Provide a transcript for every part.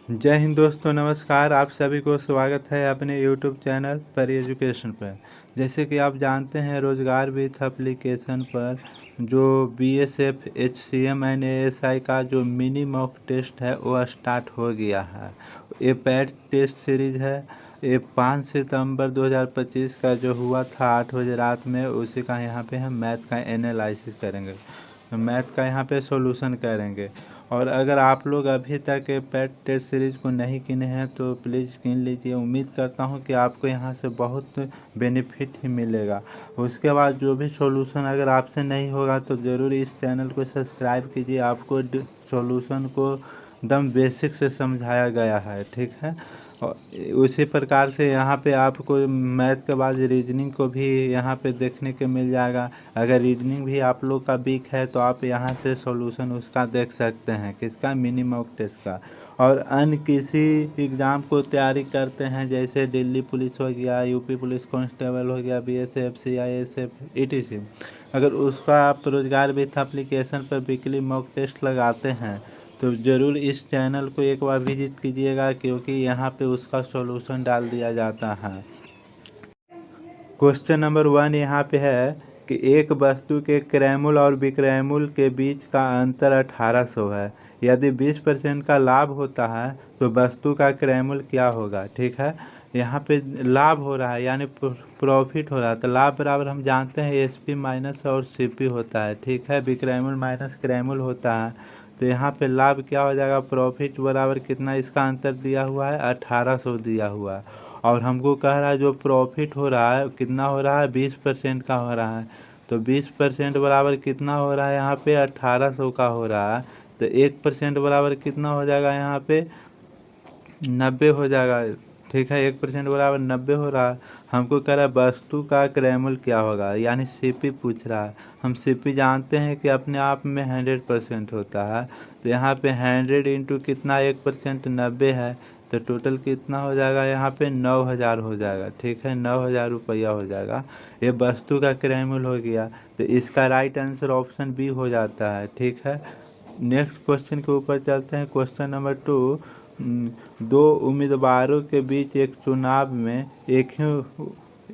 जय हिंद दोस्तों, नमस्कार। आप सभी को स्वागत है अपने YouTube चैनल पर एजुकेशन पर। जैसे कि आप जानते हैं, रोजगार विथ एप्लीकेशन पर जो BSF HCM एंड ASI का जो मिनी मॉक टेस्ट है वो स्टार्ट हो गया है। ये पैड टेस्ट सीरीज है। ये 5 सितंबर 2025 का जो हुआ था 8 बजे रात में, उसी का यहाँ पे हम मैथ का एनालिसिस करेंगे, तो मैथ का यहाँ पे सॉल्यूशन करेंगे। और अगर आप लोग अभी तक पेट टेस्ट सीरीज़ को नहीं किने हैं तो प्लीज़ किन लीजिए। उम्मीद करता हूं कि आपको यहां से बहुत बेनिफिट ही मिलेगा। उसके बाद जो भी सॉल्यूशन अगर आपसे नहीं होगा तो ज़रूर इस चैनल को सब्सक्राइब कीजिए। आपको सॉल्यूशन को एकदम बेसिक से समझाया गया है, ठीक है। और उसी प्रकार से यहाँ पे आपको मैथ के बाद रीजनिंग को भी यहाँ पे देखने को मिल जाएगा। अगर रीजनिंग भी आप लोग का वीक है तो आप यहाँ से सॉल्यूशन उसका देख सकते हैं, किसका, मिनी मॉक टेस्ट का। और अन्य किसी एग्ज़ाम को तैयारी करते हैं, जैसे दिल्ली पुलिस हो गया, यूपी पुलिस कांस्टेबल हो गया, BSF CISF ETC, अगर उसका आप रोजगार विथ एप्लीकेशन पर वीकली मॉक टेस्ट लगाते हैं तो ज़रूर इस चैनल को एक बार विजिट कीजिएगा, क्योंकि यहाँ पे उसका सॉल्यूशन डाल दिया जाता है। क्वेश्चन नंबर 1 यहाँ पे है कि एक वस्तु के क्रयमूल्य और विक्रयमूल्य के बीच का अंतर 1800 है। यदि 20% का लाभ होता है तो वस्तु का क्रयमूल्य क्या होगा, ठीक है। यहाँ पे लाभ हो रहा है यानी प्रॉफिट हो रहा है, तो लाभ बराबर हम जानते हैं SP माइनस और CP होता है, ठीक है। विक्रयमूल्य माइनस क्रयमूल्य होता है, तो यहाँ पे लाभ क्या हो जाएगा, प्रॉफिट बराबर कितना, इसका अंतर दिया हुआ है 1800 दिया हुआ है। और हमको कह रहा है जो प्रॉफिट हो रहा है कितना हो रहा है, 20% का हो रहा है। तो 20% बराबर कितना हो रहा है, यहाँ पे 1800 का हो रहा है। तो 1% बराबर कितना हो जाएगा, यहाँ पे 90 हो जाएगा, ठीक है। 1% बराबर 90 हो रहा है। हमको कह रहा है वस्तु का क्रयमूल्य क्या होगा, यानी CP पूछ रहा है। हम CP जानते हैं कि अपने आप में 100% होता है। तो यहाँ पे 100 इंटू कितना, 1% 90 है, तो टोटल कितना हो जाएगा, यहाँ पे 9000 हो जाएगा, ठीक है। 9000 रुपया हो जाएगा। ये वस्तु का क्रयमूल्य हो गया, तो इसका राइट आंसर ऑप्शन बी हो जाता है, ठीक है। नेक्स्ट क्वेश्चन के ऊपर चलते हैं। क्वेश्चन नंबर 2, दो उम्मीदवारों के बीच एक चुनाव में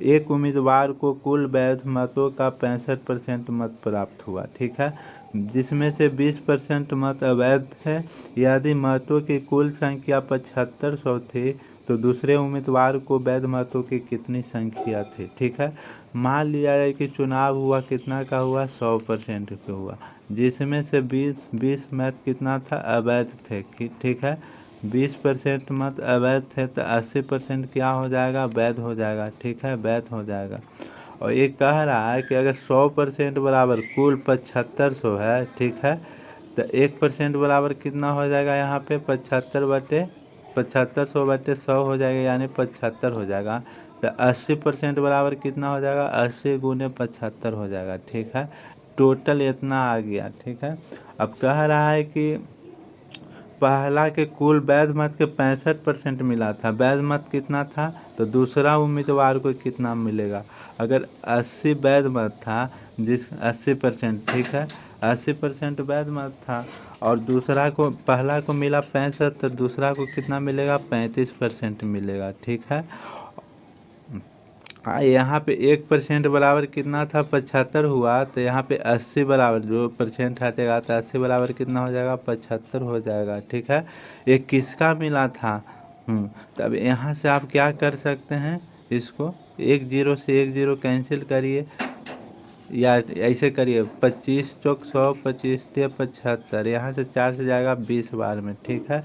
एक उम्मीदवार को कुल वैध मतों का 65% मत प्राप्त हुआ, ठीक है, जिसमें से 20% मत अवैध है। यदि मतों की कुल संख्या 7500 थी तो दूसरे उम्मीदवार को वैध मतों की कितनी संख्या थी, ठीक है। मान लिया जाए कि चुनाव हुआ, कितना का हुआ, 100% पे हुआ, जिसमें से 20 मत कितना था, अवैध थे, ठीक है। 20% मत अवैध थे तो 80% क्या हो जाएगा, वैध हो जाएगा, ठीक है, वैध हो जाएगा। और ये कह रहा है कि अगर 100% बराबर कुल 7500 है, ठीक है, तो 1% बराबर कितना हो जाएगा, यहाँ पे 75/100 हो जाएगा, यानी 75 हो जाएगा। तो 80% बराबर कितना हो जाएगा, 80 गुने 75 हो जाएगा, ठीक है। टोटल इतना आ गया, ठीक है। अब कह रहा है कि पहला के कुल वैध मत के 65% मिला था, वैध मत कितना था, तो दूसरा उम्मीदवार को कितना मिलेगा। अगर 80 वैध मत था, जिस 80%, ठीक है, 80% वैध मत था और दूसरा को, पहला को मिला 65, तो दूसरा को कितना मिलेगा, 35% मिलेगा, ठीक है। यहाँ पे 1% बराबर कितना था, 75 हुआ, तो यहाँ पे 80 बराबर जो परसेंट हटेगा तो 80 बराबर कितना हो जाएगा, 75 हो जाएगा, ठीक है। ये किसका मिला था, तब यहाँ से आप क्या कर सकते हैं, इसको एक जीरो से एक जीरो कैंसिल करिए, या ऐसे करिए, 25 चौक 100, 25 ते 75, यहाँ से 4 से जाएगा 20 बार में, ठीक है।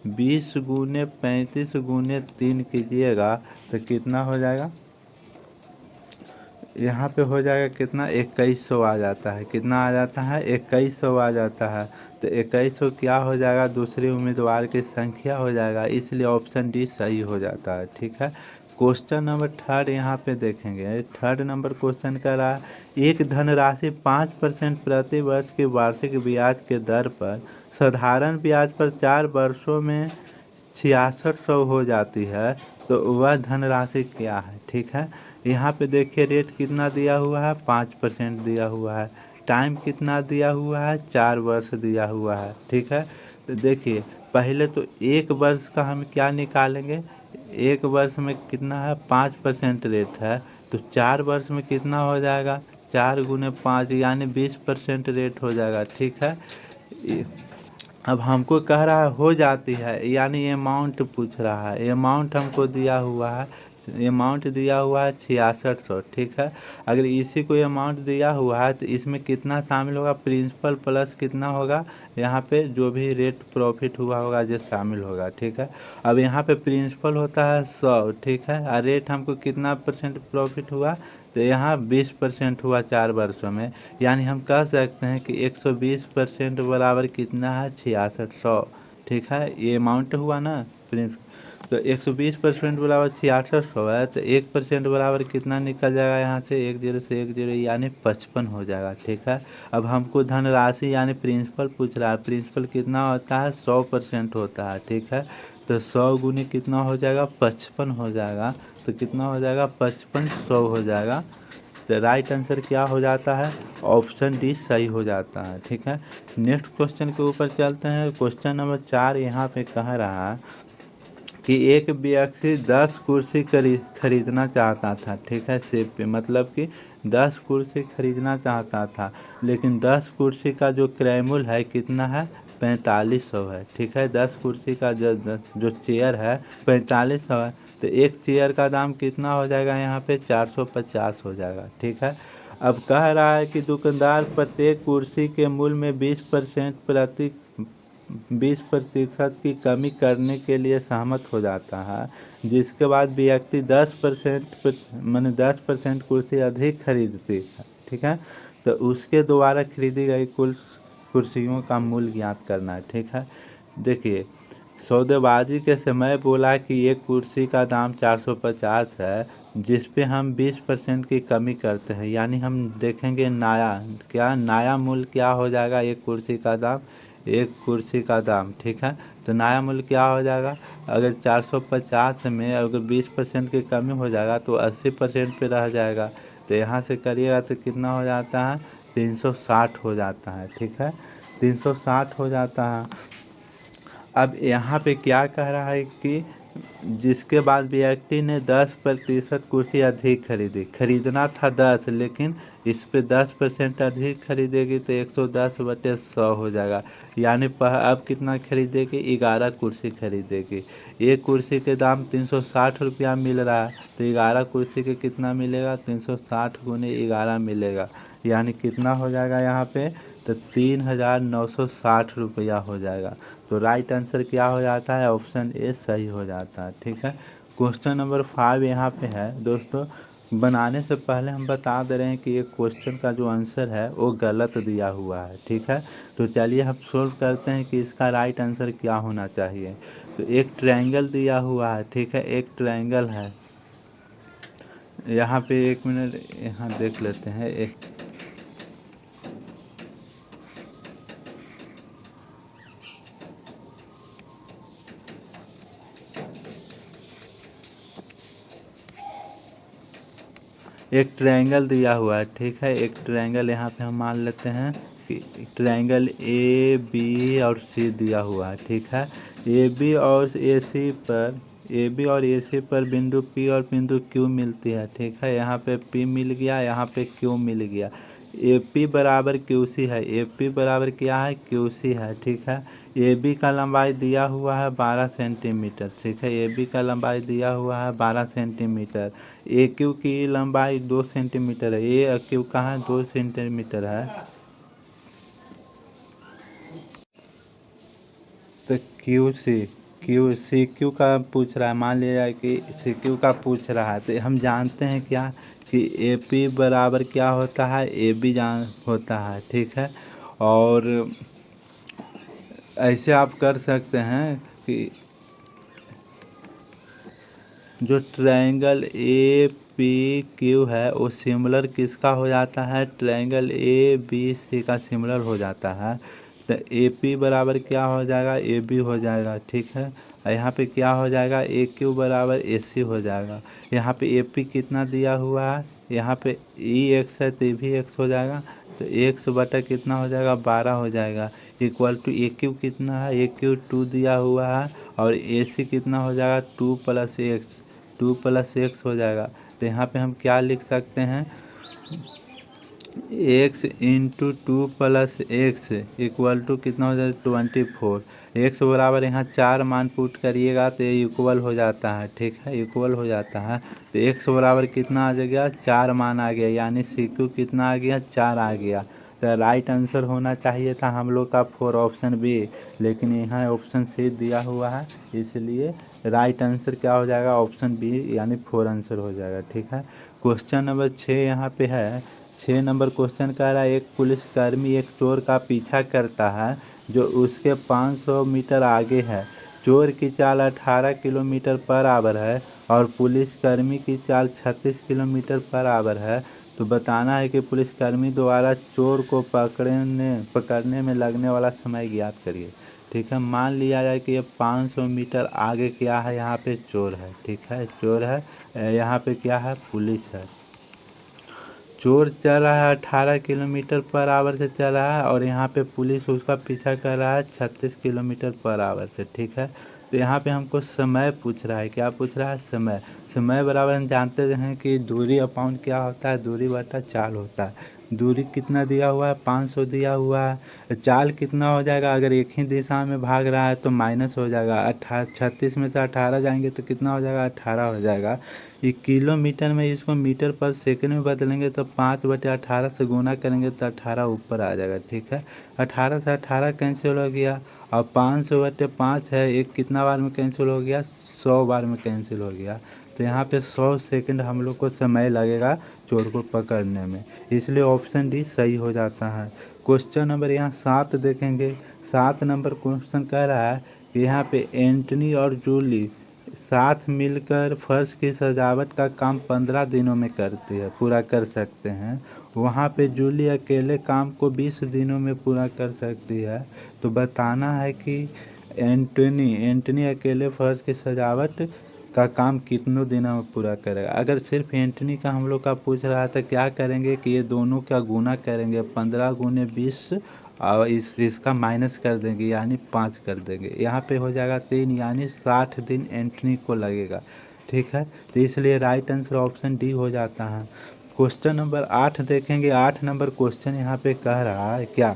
20 गुने 35 गुने 3 कीजिएगा तो कितना हो जाएगा, यहाँ पे हो जाएगा कितना, 2100 आ जाता है, कितना आ जाता है, 2100 आ जाता है। तो 2100 क्या हो जाएगा, दूसरे उम्मीदवार की संख्या हो जाएगा, इसलिए ऑप्शन डी सही हो जाता है, ठीक है। क्वेश्चन नंबर 3 यहाँ पे देखेंगे। 3 नंबर क्वेश्चन कर रहा है एक धनराशि 5% प्रति वर्ष की वार्षिक ब्याज के दर पर साधारण ब्याज पर 4 वर्षों में 6600 हो जाती है, तो वह धनराशि क्या है, ठीक है। यहाँ पे देखिए रेट कितना दिया हुआ है, 5% दिया हुआ है। टाइम कितना दिया हुआ है, 4 वर्ष दिया हुआ है, ठीक है। तो देखिए पहले तो एक वर्ष का हम क्या निकालेंगे, एक वर्ष में कितना है 5% रेट है, तो 4 वर्ष में कितना हो जाएगा, 4 × 5 यानी 20% रेट हो जाएगा। ठीक है, अब हमको कह रहा है हो जाती है, यानी अमाउंट पूछ रहा है, अमाउंट हमको दिया हुआ है, अमाउंट दिया हुआ है 6600। ठीक है, अगर इसी को अमाउंट दिया हुआ है तो इसमें कितना शामिल होगा, प्रिंसिपल प्लस कितना होगा, यहाँ पे जो भी रेट प्रॉफिट हुआ होगा जो शामिल होगा। ठीक है, अब यहाँ पे प्रिंसिपल होता है 100। ठीक है, और रेट हमको कितना परसेंट प्रॉफिट हुआ, तो यहाँ 20% हुआ 4 वर्षों में, यानी हम कह सकते हैं कि 120% बराबर कितना है 6600। ठीक है, ये अमाउंट हुआ ना प्रिंस, तो 120% बराबर 6600 है, तो 1% बराबर कितना निकल जाएगा, यहाँ से 10 से 10 यानी 55 हो जाएगा। ठीक है, अब हमको धनराशि यानी प्रिंसिपल पूछ रहा है, प्रिंसिपल कितना होता है 100% होता है। ठीक है, तो 100 गुनी कितना हो जाएगा 55 हो जाएगा, तो कितना हो जाएगा 55 100 हो जाएगा। तो राइट आंसर क्या हो जाता है, ऑप्शन डी सही हो जाता है। ठीक है, नेक्स्ट क्वेश्चन के ऊपर चलते हैं। क्वेश्चन नंबर 4 यहाँ पे कह रहा है कि एक व्यक्ति 10 कुर्सी खरीदना चाहता था। ठीक है, सेब पे मतलब कि 10 कुर्सी खरीदना चाहता था, लेकिन 10 कुर्सी का जो क्रय मूल्य है कितना है 4500 है। ठीक है, 10 कुर्सी का जो चेयर है 4500 है, तो एक चेयर का दाम कितना हो जाएगा, यहाँ पे 450 हो जाएगा। ठीक है, अब कह रहा है कि दुकानदार प्रत्येक कुर्सी के मूल्य में 20% की कमी करने के लिए सहमत हो जाता है, जिसके बाद व्यक्ति 10% माने 10% कुर्सी अधिक खरीदती है। ठीक है, तो उसके द्वारा खरीदी गई कुल कुर्सियों का मूल्य ज्ञात करना है। ठीक है, देखिए सौदेबाजी के समय बोला कि एक कुर्सी का दाम 450 है, जिस पे हम 20% की कमी करते हैं, यानी हम देखेंगे नया मूल्य क्या हो जाएगा, एक कुर्सी का दाम, एक कुर्सी का दाम। ठीक है, तो नया मूल्य क्या हो जाएगा, अगर 450 में अगर 20% की कमी हो जाएगा तो 80% पे रह जाएगा, तो यहाँ से करिएगा तो कितना हो जाता है 360 हो जाता है। ठीक है, 360 हो जाता है। अब यहाँ पे क्या कह रहा है कि जिसके बाद व्यक्ति ने 10% कुर्सी अधिक खरीदना था 10, लेकिन इस पे 10% अधिक खरीदेगी तो 110/100 हो जाएगा, यानी अब कितना खरीदेगी 11 कुर्सी खरीदेगी। एक कुर्सी के दाम 360 रुपया मिल रहा है, तो 11 कुर्सी के कितना मिलेगा 360 × 11 मिलेगा, यानी कितना हो जाएगा यहाँ पे, तो 3960 रुपया हो जाएगा। तो राइट आंसर क्या हो जाता है, ऑप्शन ए सही हो जाता है। ठीक है, क्वेश्चन नंबर 5 यहाँ पे है दोस्तों। बनाने से पहले हम बता दे रहे हैं कि ये क्वेश्चन का जो आंसर है वो गलत दिया हुआ है। ठीक है, तो चलिए हम सोल्व करते हैं कि इसका राइट आंसर क्या होना चाहिए। तो एक ट्रायंगल दिया हुआ है। ठीक है, एक ट्रायंगल है, यहाँ पे 1 मिनट यहाँ देख लेते हैं। एक ट्रायंगल दिया हुआ है। ठीक है, एक ट्रायंगल यहाँ पे हम मान लेते हैं कि ट्रायंगल ए बी और सी दिया हुआ है। ठीक है, ए बी और ए सी पर बिंदु पी और बिंदु क्यू मिलती है। ठीक है, यहाँ पे पी मिल गया, यहाँ पे क्यू मिल गया। ए पी बराबर क्यू सी है, ए पी बराबर क्या है क्यू सी है। ठीक है, ए बी का लंबाई दिया हुआ है 12 सेंटीमीटर। ठीक है, ए बी का लंबाई दिया हुआ है 12 सेंटीमीटर। ए क्यू की लंबाई 2 सेंटीमीटर है, ए क्यू कहाँ 2 सेंटीमीटर है, तो सी क्यू का पूछ रहा है। मान लिया कि सी क्यू का पूछ रहा है, तो हम जानते हैं क्या कि ए पी बराबर क्या होता है ए बी जान होता है। ठीक है, और ऐसे आप कर सकते हैं कि जो ट्रायंगल ए पी क्यू है वो सिमिलर किसका हो जाता है, ट्रायंगल ए बी सी का सिमिलर हो जाता है। तो ए पी बराबर क्या हो जाएगा ए बी हो जाएगा। ठीक है, और यहाँ पे क्या हो जाएगा ए क्यू बराबर ए सी हो जाएगा। यहाँ पे ए पी कितना दिया हुआ है, यहाँ पे ई एक्स है तो ये भी एक्स हो जाएगा, तो एक्स बटा कितना हो जाएगा 12 हो जाएगा। इक्वल टू ए क्यू कितना है, ए क्यू 2 दिया हुआ है और ए सी कितना हो जाएगा 2 + x हो जाएगा। तो यहाँ पे हम क्या लिख सकते हैं, x into 2 + x equal to कितना हो जाएगा 24। x बराबर यहाँ 4 मान पुट करिएगा तो ये इक्वल हो जाता है, ठीक है, इक्वल हो जाता है। तो x बराबर कितना आ जाएगा 4 मान आ गया, यानी सी क्यू कितना आ गया 4 आ गया। तो राइट आंसर होना चाहिए था हम लोग का 4 ऑप्शन बी, लेकिन यहाँ ऑप्शन सी दिया हुआ है, इसलिए राइट आंसर क्या हो जाएगा ऑप्शन बी यानी 4 आंसर हो जाएगा, ठीक है। क्वेश्चन नंबर 6 यहाँ पे है। 6 नंबर क्वेश्चन कह रहा है एक पुलिसकर्मी एक चोर का पीछा करता है जो उसके 500 मीटर आगे है। चोर की चाल 18 किलोमीटर पर आवर है और पुलिसकर्मी की चाल 36 किलोमीटर पर आवर है। तो बताना है कि पुलिसकर्मी द्वारा चोर को पकड़ने में लगने वाला समय ज्ञात करिए, ठीक है। मान लिया जाए कि ये 500 मीटर आगे क्या है, यहाँ पे चोर है, ठीक है, चोर है, यहाँ पे क्या है पुलिस है। चोर चल रहा है 18 किलोमीटर पर आवर से चल रहा है और यहाँ पे पुलिस उसका पीछा कर रहा है 36 किलोमीटर पर आवर से, ठीक है। तो यहाँ पे हमको समय पूछ रहा है, क्या पूछ रहा है समय। समय बराबर हम जानते हैं कि दूरी अपॉन क्या होता है, दूरी बटा चाल होता है। दूरी कितना दिया हुआ है 500 दिया हुआ है। चाल कितना हो जाएगा, अगर एक ही दिशा में भाग रहा है तो माइनस हो जाएगा, 36 में से 18 जाएंगे तो कितना हो जाएगा 18 हो जाएगा। ये किलोमीटर में इसको मीटर पर सेकंड में बदलेंगे तो 5/18 से गुना करेंगे तो 18 ऊपर आ जाएगा, ठीक है। 18 से 18 कैंसिल हो गया और 500/5 है, एक कितना बार में कैंसिल हो गया 100 बार में कैंसिल हो गया। तो यहाँ पे 100 सेकंड हम लोग को समय लगेगा चोर को पकड़ने में, इसलिए ऑप्शन डी सही हो जाता है। क्वेश्चन नंबर यहाँ 7 देखेंगे। 7 नंबर क्वेश्चन कह रहा है कि यहाँ पे एंटनी और जूली साथ मिलकर फर्श की सजावट का काम 15 दिनों में करती है, पूरा कर सकते हैं। वहाँ पे जूली अकेले काम को 20 दिनों में पूरा कर सकती है। तो बताना है कि एंटनी अकेले फर्श की सजावट का काम कितनों दिनों में पूरा करेगा। अगर सिर्फ एंटनी का हम लोग का पूछ रहा था, क्या करेंगे कि ये दोनों का गुना करेंगे, 15 गुने 20 और इसका माइनस कर देंगे यानी 5 कर देंगे, यहाँ पे हो जाएगा 3 यानी 60 दिन एंटनी को लगेगा, ठीक है। तो इसलिए राइट आंसर ऑप्शन डी हो जाता है। क्वेश्चन नंबर 8 देखेंगे। 8 नंबर क्वेश्चन यहाँ पे कह रहा है क्या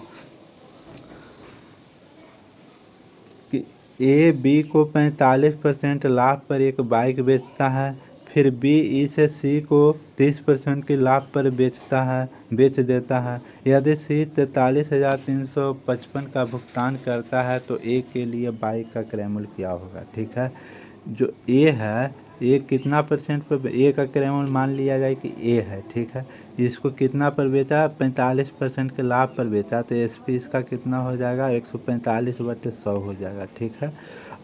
कि ए बी को 45% लाभ पर एक बाइक बेचता है, फिर बी इसे सी को 30% के लाभ पर बेच देता है। यदि सी 43,355 का भुगतान करता है तो ए के लिए बाइक का क्रय मूल्य क्या होगा, ठीक है। जो ए है, ए कितना परसेंट पर, ए का क्रय मूल्य मान लिया जाए कि ए है, ठीक है। इसको कितना पर बेचा, 45% के लाभ पर बेचा, तो एस पी इसका कितना हो जाएगा 145/100 हो जाएगा, ठीक है।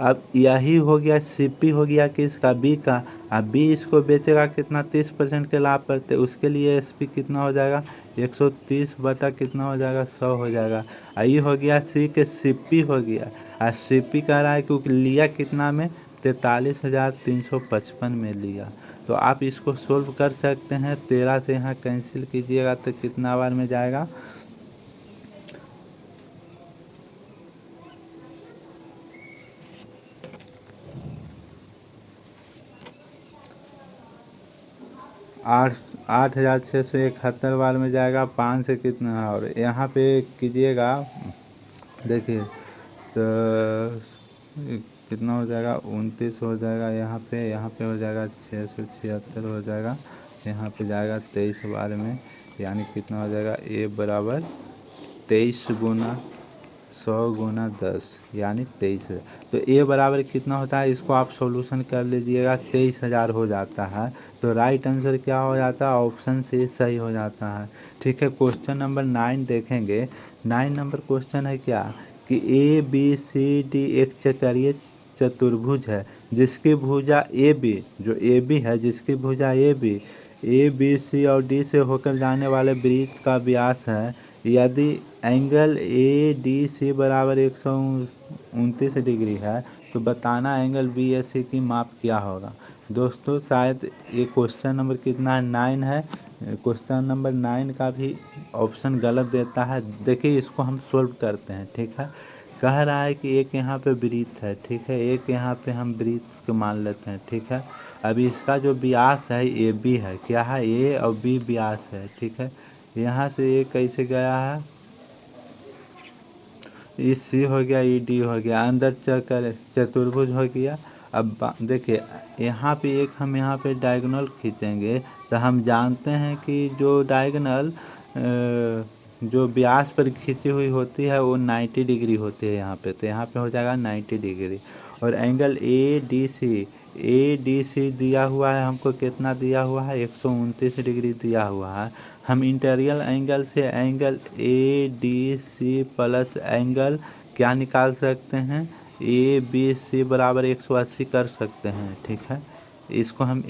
अब यही हो गया सी पी हो गया कि इसका बी का। अब बी इसको बेचेगा कितना 30% के लाभ पर, तो उसके लिए एस पी कितना हो जाएगा 130 बटा कितना हो जाएगा 100 हो जाएगा। ये हो गया सी के सी पी हो गया। और सी पी कह रहा है क्योंकि लिया कितना में 43,355 में लिया। तो आप इसको सोल्व कर सकते हैं। 13 से यहाँ कैंसिल कीजिएगा तो कितना बार में जाएगा 8,671 बार में जाएगा। 5 से कितना, और यहाँ पे कीजिएगा देखिए तो कितना हो जाएगा 29 हो जाएगा, यहाँ पे हो जाएगा 676 हो जाएगा, यहाँ पे जाएगा 23 बार में, यानी कितना हो जाएगा ए बराबर 23 गुना 100 गुना 10 यानी 23। तो ए बराबर कितना होता है, इसको आप सॉल्यूशन कर लीजिएगा, 23,000 हो जाता है। तो राइट आंसर क्या हो जाता है, ऑप्शन सी सही हो जाता है, ठीक है। क्वेश्चन नंबर 9 देखेंगे। 9 नंबर क्वेश्चन है क्या कि ए बी सी डी एक चक्रीय चतुर्भुज है जिसकी भुजा ए बी, जो ए बी है जिसकी भुजा ए बी सी और डी से होकर जाने वाले वृत्त का व्यास है। यदि एंगल ए डी सी बराबर 129 डिग्री है तो बताना एंगल बी एस सी की माप क्या होगा। दोस्तों शायद ये क्वेश्चन नंबर कितना है 9 है। क्वेश्चन नंबर 9 का भी ऑप्शन गलत देता है। देखिए इसको हम सोल्व करते हैं, ठीक है। कह रहा है कि एक यहाँ पे वृत्त है, ठीक है, एक यहाँ पे हम वृत्त को मान लेते हैं, ठीक है। अभी इसका जो व्यास है ए बी है, क्या है, ए और बी व्यास है, ठीक है। यहाँ से ए कैसे गया है, ई सी हो गया, ई डी हो गया, अंदर चक्कर चतुर्भुज हो गया। अब देखिए यहाँ पे एक हम यहाँ पे डायगोनल खींचेंगे तो हम जानते हैं कि जो डायगोनल जो व्यास पर खींची हुई होती है वो 90 डिग्री होती है यहाँ पे, तो यहाँ पे हो जाएगा 90 डिग्री। और एंगल ए डी सी दिया हुआ है हमको, कितना दिया हुआ है, 129 डिग्री दिया हुआ है। हम इंटीरियर एंगल से angle A D C plus angle क्या निकाल सकते हैं, ए बी सी बराबर 180 कर सकते हैं, ठीक है। इसको हम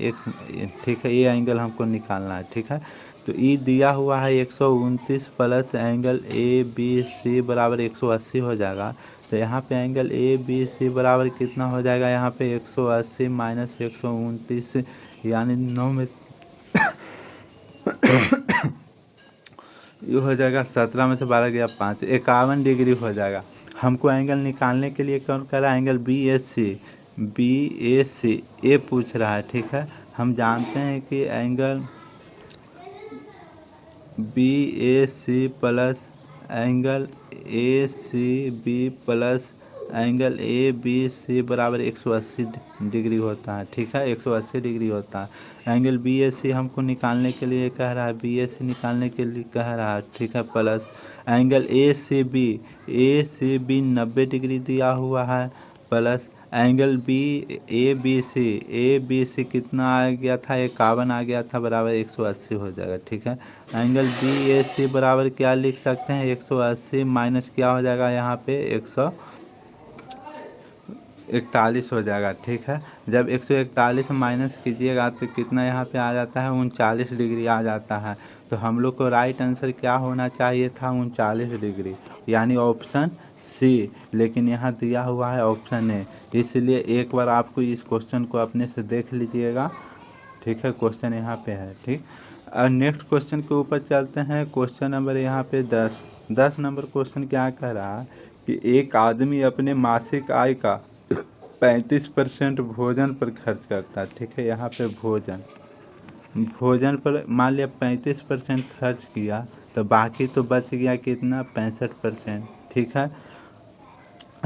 ठीक है, ये एंगल हमको निकालना है, ठीक है। तो ई दिया हुआ है 129 plus angle A B C बराबर 180 हो जाएगा। तो यहाँ पे एंगल ए बी सी बराबर कितना हो जाएगा, यहाँ पे 180 माइनस 129 यानी 9 में ये हो जाएगा 17 में से 12 गया 5, 51 डिग्री हो जाएगा। हमको एंगल निकालने के लिए कौन कर रहा है, एंगल बी ए सी ए पूछ रहा है, ठीक है। हम जानते हैं कि angle B A C plus angle A C B plus angle A B C बराबर 180 डिग्री होता है, ठीक है, 180 डिग्री होता है। एंगल बी ए सी हमको निकालने के लिए कह रहा है, बी ए सी निकालने के लिए कह रहा है, ठीक है, plus angle A C B 90 degree दिया हुआ है, plus angle A B C कितना आ गया था, 51 आ गया था, बराबर 180 हो जाएगा, ठीक है। एंगल बी ए सी बराबर क्या लिख सकते हैं, 180 माइनस क्या हो जाएगा, यहाँ पे 141 हो जाएगा, ठीक है। जब 141 माइनस कीजिएगा तो कितना यहाँ पे आ जाता है, 39 डिग्री आ जाता है। तो हम लोग को राइट आंसर क्या होना चाहिए था, 39 डिग्री, यानी ऑप्शन सी। लेकिन यहाँ दिया हुआ है ऑप्शन ए, इसलिए एक बार आपको इस क्वेश्चन को अपने से देख लीजिएगा, ठीक है। क्वेश्चन यहाँ पे है, ठीक। और नेक्स्ट क्वेश्चन के ऊपर चलते हैं। क्वेश्चन नंबर यहाँ पे 10 नंबर क्वेश्चन क्या कह रहा है कि एक आदमी अपने मासिक आय का 35% भोजन पर खर्च करता है, ठीक है। यहाँ पे भोजन पर मान लिया 35% खर्च किया, तो बाकी तो बच गया कितना, 65%, ठीक है।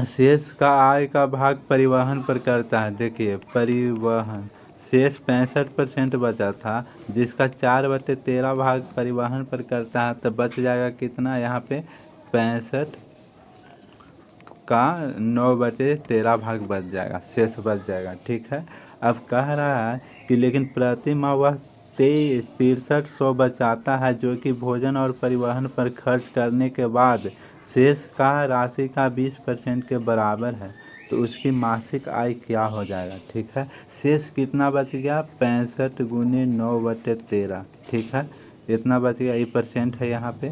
शेष का आय का भाग परिवहन पर करता है। देखिए परिवहन शेष 65% बचा था, जिसका 4/13 भाग परिवहन पर करता है, तो बच जाएगा कितना, यहाँ पे 65 का 9/13 भाग बच जाएगा, शेष बच जाएगा, ठीक है। अब कह रहा है कि लेकिन प्रति माह वह 6300 बचाता है, जो कि भोजन और परिवहन पर खर्च करने के बाद शेष का राशि का 20% के बराबर है। तो उसकी मासिक आय क्या हो जाएगा, ठीक है। शेष कितना बच गया, 65 गुने 9/13, ठीक है, इतना बच गया। ये परसेंट है यहाँ पे,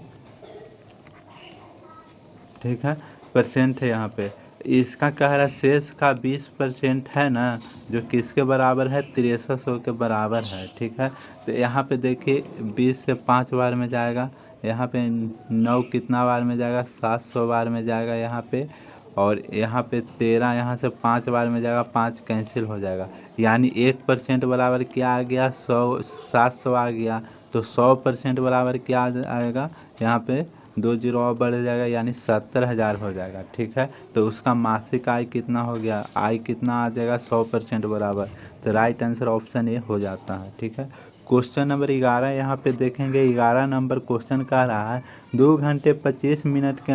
ठीक है, परसेंट है यहाँ पे। इसका कह रहा है शेष का 20% है ना, जो किसके बराबर है, 6300 के बराबर है, ठीक है। तो यहाँ पे देखिए 20 से 5 बार में जाएगा, यहाँ पे 9 कितना बार में जाएगा, 700 बार में जाएगा यहाँ पे। और यहाँ पे 13 यहाँ से 5 बार में जाएगा, 5 कैंसिल हो जाएगा, यानी 1% बराबर क्या आ गया, 700 आ गया। तो 100% बराबर क्या आएगा, यहाँ पे 2 जीरो और बढ़ जाएगा, यानी 70,000 हो जाएगा, ठीक है। तो उसका मासिक आय कितना हो गया, आय कितना आ जाएगा, 100% बराबर। तो राइट आंसर ऑप्शन ए हो जाता है, ठीक है। क्वेश्चन नंबर 11 यहाँ पे देखेंगे। 11 नंबर क्वेश्चन कह रहा है 2 घंटे 25 मिनट के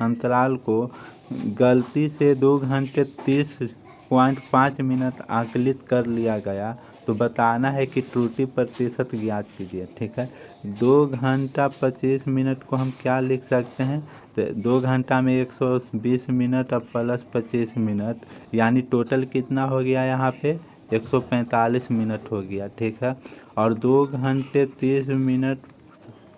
अंतराल को गलती से 2 घंटे 30.5 मिनट आकलित कर लिया गया, तो बताना है कि त्रुटि प्रतिशत ज्ञात कीजिए, ठीक है। 2 घंटा 25 मिनट को हम क्या लिख सकते हैं, तो 2 घंटा में 120 मिनट और प्लस 25 मिनट, यानी टोटल कितना हो गया यहाँ पे, 145 मिनट हो गया, ठीक है। और 2 घंटे 30 मिनट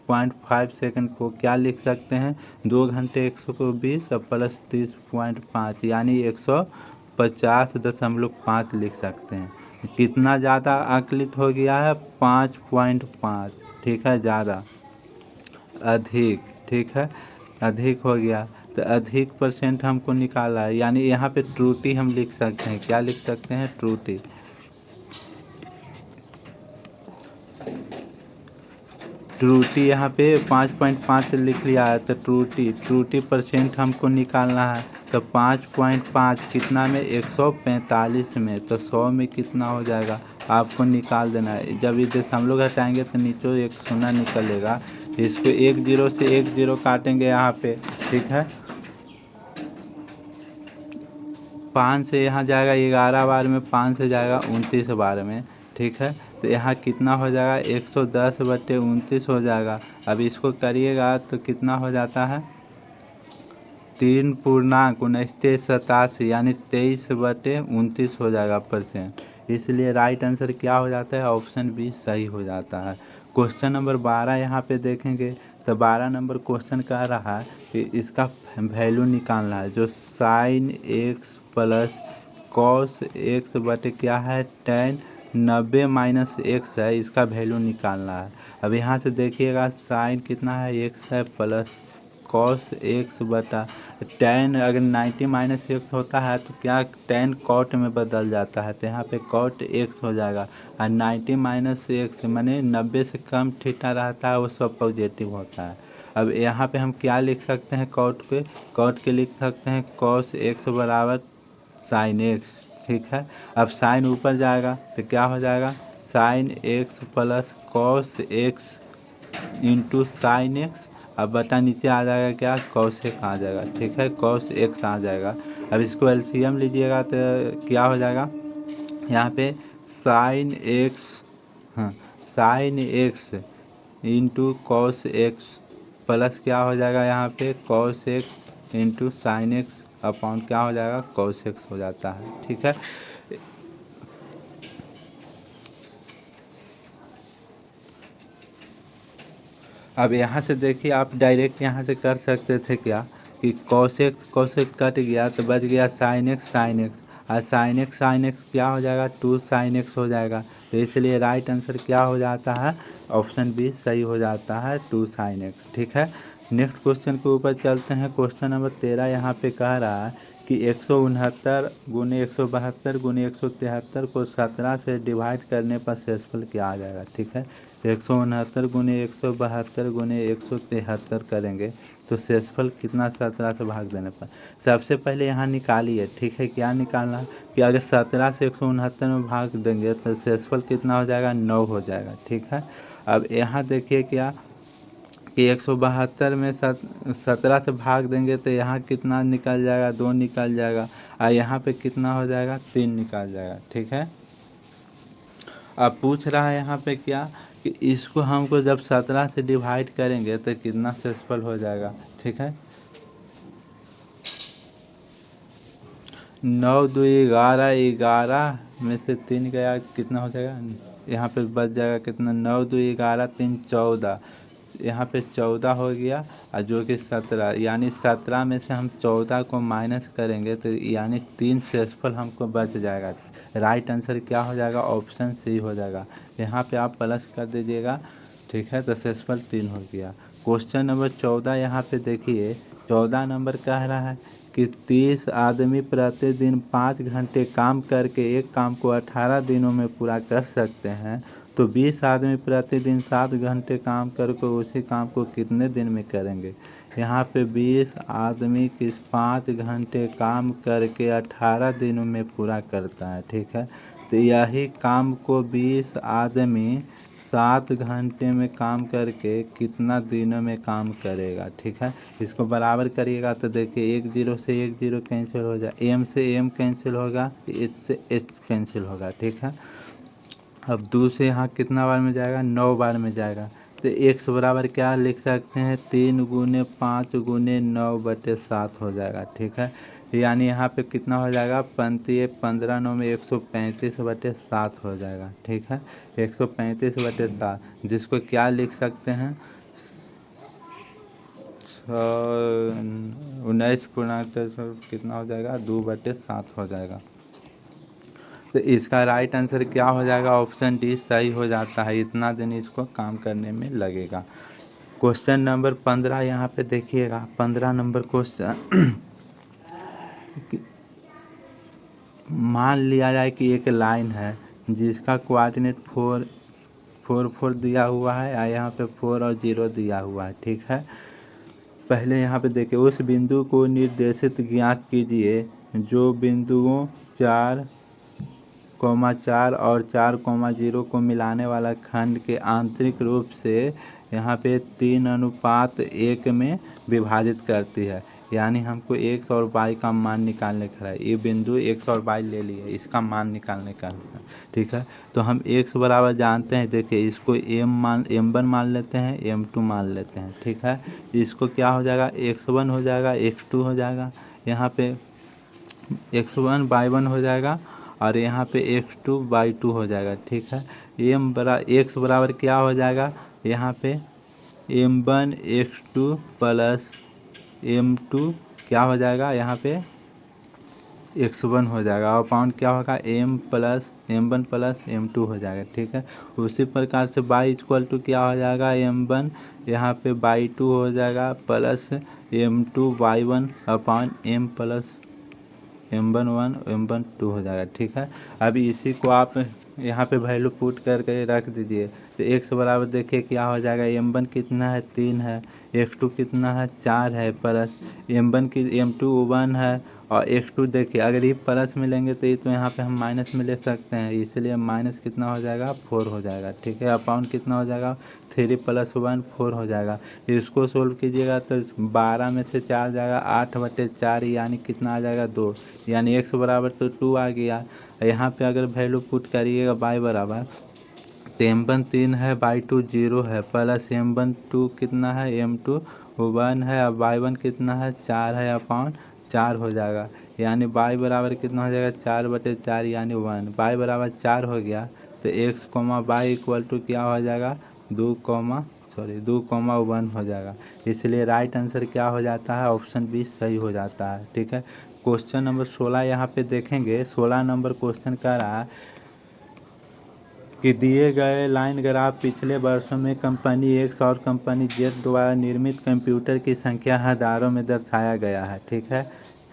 0.5 सेकंड को क्या लिख सकते हैं, 2 घंटे 120 और प्लस 30.5, यानी 150.5 लिख सकते हैं। कितना ज़्यादा आकलित हो गया है, 5.5, ठीक है, ज़्यादा, अधिक, ठीक है, अधिक हो गया। तो अधिक परसेंट हमको निकाला है, यानी यहाँ पे त्रुटि हम लिख सकते हैं। क्या लिख सकते हैं? त्रुटि। त्रुटि यहाँ पे 5.5 लिख लिया है, तो त्रुटि त्रुटि परसेंट हमको निकालना है। तो 5.5 कितना में? 145 में। तो 100 में कितना हो जाएगा आपको निकाल देना है। जब इधर से हम लोग हटाएंगे तो नीचे एक शून्य निकलेगा, इसको एक जीरो से एक जीरो काटेंगे यहाँ पे, ठीक है। 5 से यहाँ जाएगा 11 बार में, 5 से जाएगा 29 बार में, ठीक है। तो यहाँ कितना हो जाएगा? 110/29 हो जाएगा। अब इसको करिएगा तो कितना हो जाता है? 3 पूर्णांक 29 यानी 23/29 हो जाएगा परसेंट। इसलिए राइट आंसर क्या हो जाता है? ऑप्शन बी सही हो जाता है। क्वेश्चन नंबर 12 यहाँ पे देखेंगे तो 12 नंबर क्वेश्चन कह रहा है कि इसका वैल्यू निकालना है, जो sine x plus cos x बटे क्या है? टेन 90 - x है, इसका वैल्यू निकालना है। अब यहाँ से देखिएगा साइन कितना है? x है, प्लस कॉस एक्स बटा टेन। अगर 90 - x होता है तो क्या टेन कॉट में बदल जाता है, तो यहाँ पे कॉट एक्स हो जाएगा। और 90 - x माने 90 से कम थीटा रहता है वो सब पॉजिटिव होता है। अब यहाँ पे हम क्या लिख सकते हैं? कॉट के लिख सकते हैं कॉस एक्स बराबर साइन एक्स, ठीक है। अब साइन ऊपर जाएगा तो क्या हो जाएगा? Sine x plus cos x into sine x. अब बटा नीचे आ जाएगा क्या? कॉस एक्स आ जाएगा, ठीक है, कॉस एक्स आ जाएगा। अब इसको एलसीएम लीजिएगा तो क्या हो जाएगा? यहाँ पे साइन एक्स, हाँ, sine x into cos x plus क्या हो जाएगा? यहाँ पे cos x into sine x upon क्या हो जाएगा? कॉस एक्स हो जाता है, ठीक है। अब यहाँ से देखिए आप डायरेक्ट यहाँ से कर सकते थे क्या कि cos x कट गया तो बच गया sin x। और sin x क्या हो जाएगा? 2 sin x हो जाएगा। तो इसलिए राइट आंसर क्या हो जाता है? ऑप्शन बी सही हो जाता है, 2 sin x, ठीक है। नेक्स्ट क्वेश्चन के ऊपर चलते हैं। क्वेश्चन नंबर 13 यहाँ पे कह रहा है कि 169 गुने 172 गुने 173 को 17 से डिवाइड करने पर शेषफल क्या आ जाएगा, ठीक है। 169 गुने 172 गुने 173 करेंगे तो शेषफल कितना? 17 से भाग देने पर। सबसे पहले यहाँ निकालिए, ठीक है। क्या निकालना है कि अगर 17 से 169 में भाग देंगे तो शेषफल कितना हो जाएगा? 9 हो जाएगा, ठीक है। अब यहाँ देखिए क्या कि 172 में 17 से भाग देंगे तो यहाँ कितना निकल जाएगा? 2 निकल जाएगा। और यहाँ पे कितना हो जाएगा? 3 निकल जाएगा, ठीक है। अब पूछ रहा है यहाँ पे क्या कि इसको हमको जब 17 से डिवाइड करेंगे तो कितना शेषफल हो जाएगा, ठीक है। 9 2 11, 11 में से 3 गया कितना हो जाएगा? यहाँ पे बच जाएगा कितना? 9 2 11 3 14, यहाँ पे 14 हो गया। और जो कि 17, यानी 17 में से हम 14 को माइनस करेंगे तो यानी 3 शेषफल हमको बच जाएगा। राइट आंसर क्या हो जाएगा? ऑप्शन सी हो जाएगा। यहाँ पे आप प्लस कर दीजिएगा, ठीक है। तो शेषफल 3 हो गया। क्वेश्चन नंबर 14 यहाँ पे देखिए। 14 नंबर कह रहा है कि 30 आदमी प्रतिदिन 5 घंटे काम करके एक काम को 18 दिनों में पूरा कर सकते हैं, तो 20 आदमी प्रतिदिन 7 घंटे काम करके उसी काम को कितने दिन में करेंगे। यहाँ पे 20 आदमी किस 5 घंटे काम करके 18 दिनों में पूरा करता है, ठीक है। तो यही काम को 20 आदमी 7 घंटे में काम करके कितना दिनों में काम करेगा, ठीक है। इसको बराबर करिएगा तो देखिए 1 0 से 1 0 कैंसिल हो जाए, एम से एम कैंसिल होगा, एच से एच कैंसिल होगा, ठीक है। अब 2 से यहाँ कितना बार में जाएगा? 9 बार में जाएगा। तो x बराबर क्या लिख सकते हैं? 3 गुने 5 गुने 9/7 हो जाएगा, ठीक है। यानी यहाँ पे कितना हो जाएगा? 15 9 में 135/7 हो जाएगा, ठीक है। 135/7, जिसको क्या लिख सकते हैं? 19 पूर्णांक कितना हो जाएगा? 2/7 हो जाएगा। तो इसका राइट आंसर क्या हो जाएगा? ऑप्शन डी सही हो जाता है। इतना दिन इसको काम करने में लगेगा। क्वेश्चन नंबर 15 यहाँ पे देखिएगा। 15 नंबर क्वेश्चन मान लिया जाए कि एक लाइन है जिसका कोऑर्डिनेट 4 दिया हुआ है और यहाँ पे 4 और 0 दिया हुआ है। ठीक है, पहले यहाँ पे देखिए, उस बिंदु को निर्देशित ज्ञात कीजिए जो बिंदुओं 4,4 और 4,0 को मिलाने वाला खंड के आंतरिक रूप से यहाँ पे 3:1 में विभाजित करती है। यानी हमको x और y का मान निकालने का है। ये बिंदु x और y ले लिए, इसका मान निकालने का है। ठीक है, तो हम x बराबर जानते हैं। देखिए, इसको m1 मान लेते हैं, m2 मान लेते हैं। ठीक है, इसको क्या हो जाएगा? x1 हो जाएगा, x2 हो जाएगा, यहाँ पे x1 y1 हो जाएगा और यहाँ पे x2 y2 हो जाएगा। ठीक है, x बराबर क्या हो जाएगा? यहाँ पे m1 x2 प्लस m2 क्या हो जाएगा? यहाँ पे x1 हो जाएगा और पाउंड क्या होगा? m1 प्लस m2 हो जाएगा। ठीक है, उसी प्रकार से y इक्वल टू क्या हो जाएगा? m1 यहाँ पे y2 हो जाएगा plus m2 y1 upon m plus m1 m1 2 हो जाएगा। ठीक है, अभी इसी को आप यहाँ पे वैल्यू पुट करके रख दीजिए। तो x बराबर देखिए क्या हो जाएगा? m1 कितना है? 3 है, x2 कितना है? 4 है, प्लस m2 1 है और x2 देखिए, अगर ये प्लस में लेंगे तो ये तो यहाँ पे हम माइनस में ले सकते हैं, इसलिए माइनस कितना हो जाएगा? 4 हो जाएगा। ठीक है, अपॉन कितना हो जाएगा? 3 + 1 4 हो जाएगा। इसको सोल्व कीजिएगा तो 12 में से 4 जाएगा, 8/4 यानी कितना आ जाएगा? 2, यानी x बराबर तो 2 आ गया। यहाँ पे अगर वैल्यू पुट करिएगा y बराबर, तो m1 3 है, y2 0 है, प्लस m1 2 कितना है? m2 1 है और y1 कितना है? 4 है, अपॉन 4 हो जाएगा। यानी y बराबर कितना हो जाएगा? 4/4 यानी 1। y बराबर 4 हो गया तो x, y इक्वल टू क्या हो जाएगा? 2,1 हो जाएगा। इसलिए राइट आंसर क्या हो जाता है? ऑप्शन बी सही हो जाता है। ठीक है, क्वेश्चन नंबर 16 यहाँ पे देखेंगे। 16 नंबर क्वेश्चन कह रहा है कि दिए गए लाइन ग्राफ पिछले वर्षों में कंपनी एक्स और कंपनी जेड द्वारा निर्मित कंप्यूटर की संख्या हज़ारों में दर्शाया गया है। ठीक है,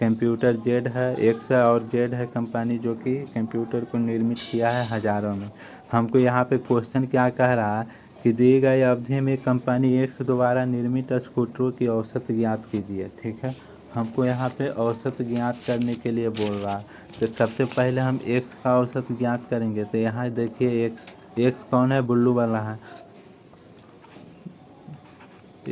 कंप्यूटर जेड है, एक्स है और जेड है कंपनी जो कि कंप्यूटर को निर्मित किया है हज़ारों में। हमको यहाँ पे क्वेश्चन क्या कह रहा है कि दी गई अवधि में कंपनी एक्स द्वारा निर्मित स्कूटरों की औसत ज्ञात कीजिए। ठीक है, हमको यहाँ पे औसत ज्ञात करने के लिए बोल रहा है। तो सबसे पहले हम x का औसत ज्ञात करेंगे। तो यहाँ देखिए x कौन है? ब्लू वाला है।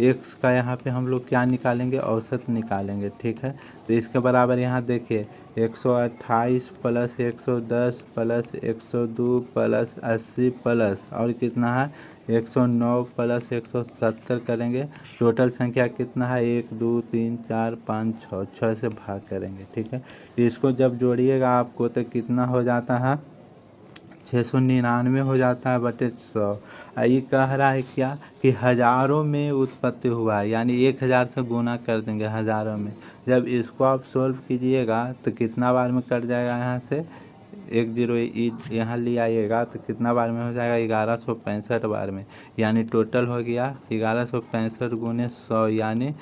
x का यहाँ पे हम लोग क्या निकालेंगे? औसत निकालेंगे। ठीक है, तो इसके बराबर यहाँ देखिए 128 प्लस 110 प्लस 102 प्लस 80 प्लस और कितना है? 109 प्लस 170 करेंगे। टोटल संख्या कितना है? 1 2 3 4 5 6, 6 से भाग करेंगे। ठीक है, इसको जब जोड़िएगा आपको तो कितना हो जाता है? 699 हो जाता है बटे 100। ये कह रहा है क्या कि हज़ारों में उत्पत्ति हुआ है, यानी 1000 से गुना कर देंगे हज़ारों में। जब इसको आप सोल्व कीजिएगा तो कितना बार में कट जाएगा? यहाँ से 1 0 यहाँ ले आइएगा तो कितना बार में हो जाएगा? 1165 बार में। यानी टोटल हो गया 1165 गुने 100 यानी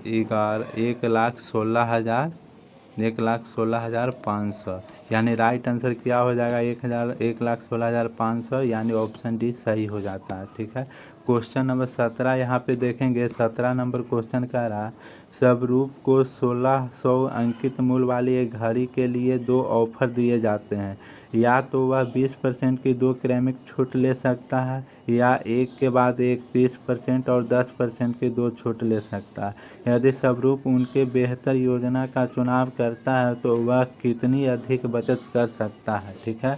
1,16,500। यानी राइट आंसर क्या हो जाएगा? 1,16,500 यानी ऑप्शन डी सही हो जाता है। ठीक है, क्वेश्चन नंबर 17 यहाँ पे देखेंगे। 17 नंबर क्वेश्चन कह रहा है स्वरूप को 1600 अंकित मूल्य वाली एक घड़ी के लिए 2 ऑफर दिए जाते हैं। या तो वह 20% की 2 क्रमिक छूट ले सकता है या एक के बाद एक 30% और 10% की 2 छूट ले सकता है। यदि स्वरूप उनके बेहतर योजना का चुनाव करता है तो वह कितनी अधिक बचत कर सकता है। ठीक है,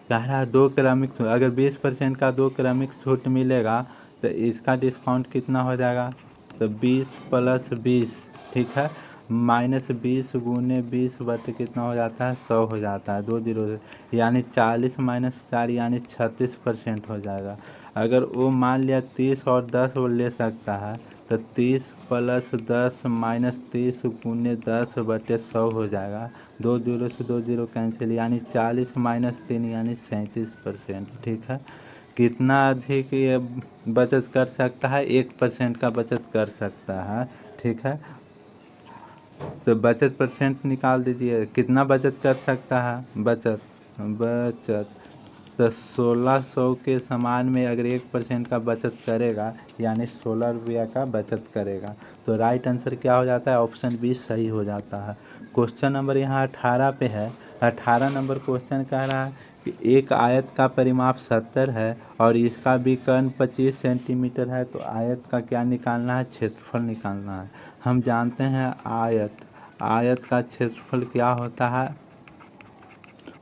कह रहा है 2 क्रमिक, अगर 20% का 2 क्रमिक छूट मिलेगा तो इसका डिस्काउंट कितना हो जाएगा? तो 20 + 20। ठीक है, -20 गुने 20 बटे कितना हो जाता है? 100 हो जाता है, 2 0 से, यानी 40 - 4 यानी 36% हो जाएगा। अगर वो मान लिया 30 और 10 वो ले सकता है तो 30 प्लस 10 माइनस 30 गुने 10/100 हो जाएगा। 2 जीरो से 2 जीरो कैंसिल, यानी 40 माइनस 3 यानी 37%। ठीक है, कितना अधिक ये बचत कर सकता है? 1% का बचत कर सकता है। ठीक है, तो बचत परसेंट निकाल दीजिए, कितना बचत कर सकता है? बचत बचत तो 1600 के समान में अगर 1% का बचत करेगा यानी 16 रुपया का बचत करेगा। तो राइट आंसर क्या हो जाता है? ऑप्शन बी सही हो जाता है। क्वेश्चन नंबर यहाँ 18 पे है। 18 नंबर क्वेश्चन कह रहा है कि एक आयत का परिमाप 70 है और इसका विकर्ण 25 सेंटीमीटर है, तो आयत का क्या निकालना है? क्षेत्रफल निकालना है। हम जानते हैं आयत का क्षेत्रफल क्या होता है?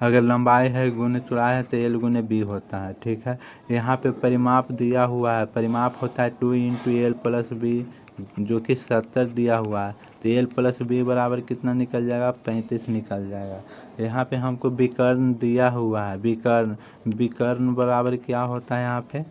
अगर लंबाई है गुने चौड़ाई है तो एल गुने बी होता है। ठीक है, यहाँ पे परिमाप दिया हुआ है, परिमाप होता है 2 इंटू एल प्लस बी, जो कि 70 दिया हुआ है। तो एल प्लस बी बराबर कितना निकल जाएगा? 35 निकल जाएगा। यहाँ पे हमको विकर्ण दिया हुआ है, विकर्ण बराबर क्या होता है? यहाँ पे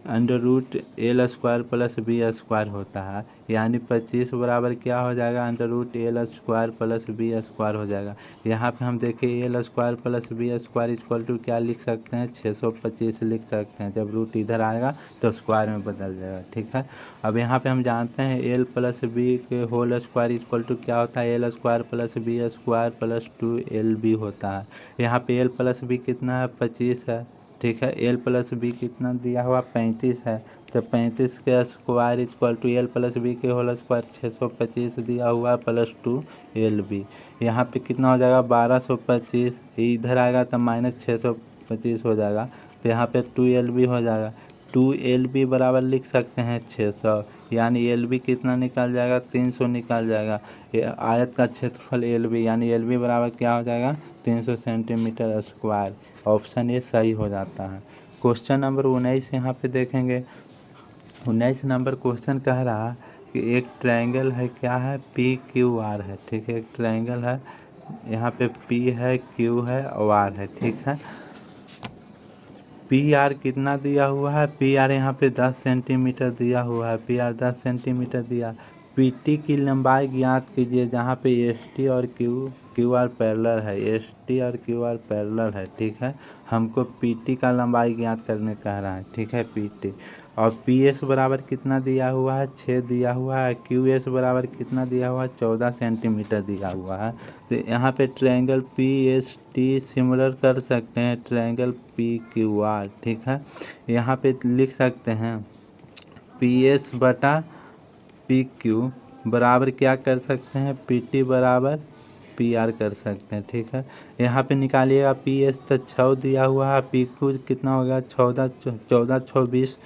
√L² प्लस B² होता है, यानी 25 बराबर क्या हो जाएगा? √L² प्लस B² हो जाएगा। यहाँ पे हम देखें L² plus B² equal to क्या लिख सकते हैं? 625 लिख सकते हैं। जब रूट इधर आएगा तो स्क्वायर में बदल जाएगा। ठीक है, अब यहाँ पे हम जानते हैं L प्लस बी के होल स्क्वायर इक्वल टू क्या होता है? L² plus B² plus 2LB होता है। यहाँ पे L प्लस बी कितना है? 25 है। ठीक है, एल प्लस बी कितना दिया हुआ? 35 है। तो 35 के square equal to L plus B के होल स्क्वायर 625 दिया हुआ प्लस 2LB। यहाँ पे कितना हो जाएगा? 1225। इधर आएगा तो माइनस 625 हो जाएगा, तो यहाँ पे 2LB हो जाएगा। 2LB बराबर लिख सकते हैं 600, यानी LB कितना निकल जाएगा? 300 निकल जाएगा। ये आयत का क्षेत्रफल LB, यानी LB बराबर क्या हो जाएगा? 300 सेंटीमीटर स्क्वायर। ऑप्शन ए सही हो जाता है। क्वेश्चन नंबर 19 यहाँ पे देखेंगे। 19 नंबर क्वेश्चन कह रहा कि एक ट्रायंगल है, क्या है? PQR है। ठीक है, एक ट्रायंगल है, यहाँ पे P है, Q है और R है। ठीक है, PR कितना दिया हुआ है? PR यहाँ पे 10 सेंटीमीटर दिया हुआ है। PR 10 सेंटीमीटर दिया। PT की लंबाई ज्ञात कीजिए, जहाँ पे ST और QR पैरेलल है, ST और QR पैरेलल है। ठीक है, हमको PT का लंबाई ज्ञात करने कह रहा है। ठीक है, PT और PS बराबर कितना दिया हुआ है? 6 दिया हुआ है। QS बराबर कितना दिया हुआ है? 14 सेंटीमीटर दिया हुआ है। तो यहाँ पे ट्रायंगल PST सिमिलर कर सकते हैं ट्रायंगल PQR। ठीक है, यहाँ पे लिख सकते हैं PS बटा PQ बराबर क्या कर सकते हैं? PT बराबर PR कर सकते हैं। ठीक है, यहाँ पे निकालिएगा PS तो 6 दिया हुआ है, PQ कितना हो गया? 14 24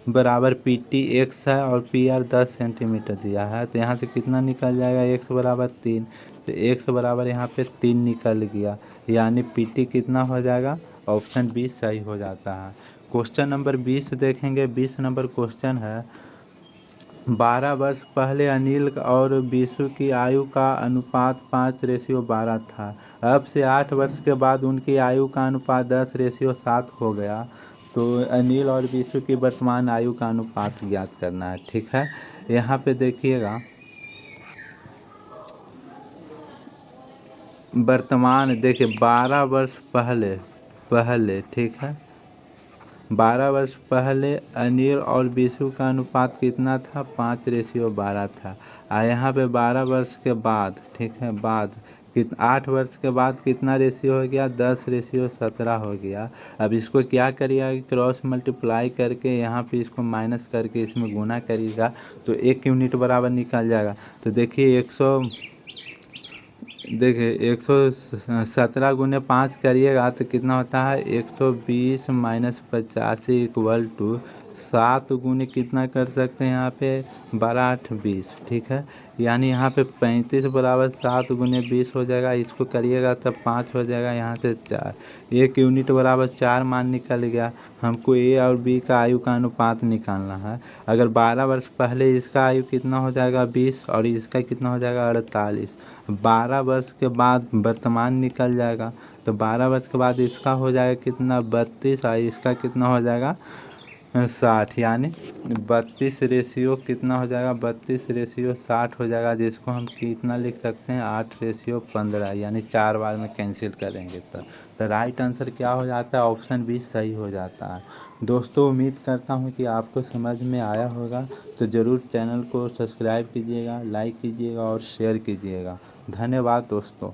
बराबर PT X है और PR 10 सेंटीमीटर दिया है। तो यहाँ से कितना निकल जाएगा? X बराबर 3, तो X बराबर यहाँ पे 3 निकल गया, यानी PT कितना हो जाएगा? ऑप्शन बी सही हो जाता है। क्वेश्चन नंबर 20 देखेंगे। 20 नंबर क्वेश्चन है, 12 वर्ष पहले अनिल और बीसू की आयु का अनुपात 5:12 था। अब से 8 वर्ष के बाद उनकी आयु का अनुपात 10:7 हो गया। तो अनिल और बीसू की वर्तमान आयु का अनुपात ज्ञात करना है। ठीक है, यहाँ पे देखिएगा वर्तमान, देखिए 12 वर्ष पहले ठीक है, 12 वर्ष पहले अनिल और बीसू का अनुपात कितना था? 5:12 था। यहाँ पे 12 वर्ष के बाद, ठीक है, 8 वर्ष के बाद कितना रेशियो हो गया? 10:17 हो गया। अब इसको क्या करिएगा? क्रॉस मल्टीप्लाई करके यहाँ पे इसको माइनस करके इसमें गुना करिएगा तो 1 यूनिट बराबर निकल जाएगा। तो देखिए 117 गुने 5 करिएगा तो कितना होता है? 120 माइनस 85 इक्वल टू 7 गुने कितना कर सकते हैं? यहाँ पे 12 8 20। ठीक है, यानी यहाँ पे 35 बराबर 7 गुने 20 हो जाएगा। इसको करिएगा तब 5 हो जाएगा, यहाँ से 4, 1 यूनिट बराबर 4 मान निकल गया। हमको ए और बी का आयु का अनुपात निकालना है। अगर 12 वर्ष पहले इसका आयु कितना हो जाएगा? 20 और इसका कितना हो जाएगा? 48। 12 वर्ष के बाद वर्तमान निकल जाएगा, तो 12 वर्ष के बाद इसका हो जाएगा कितना? 32 और इसका कितना हो जाएगा? 60, यानी 32 रेशियो कितना हो जाएगा, 32 रेशियो 60 हो जाएगा, जिसको हम कितना लिख सकते हैं, 8/15, यानी 4 बार में कैंसिल करेंगे तो राइट आंसर क्या हो जाता है, ऑप्शन बी सही हो जाता है। दोस्तों उम्मीद करता हूँ कि आपको समझ में आया होगा, तो ज़रूर चैनल को सब्सक्राइब कीजिएगा, लाइक कीजिएगा और शेयर कीजिएगा। धन्यवाद दोस्तों।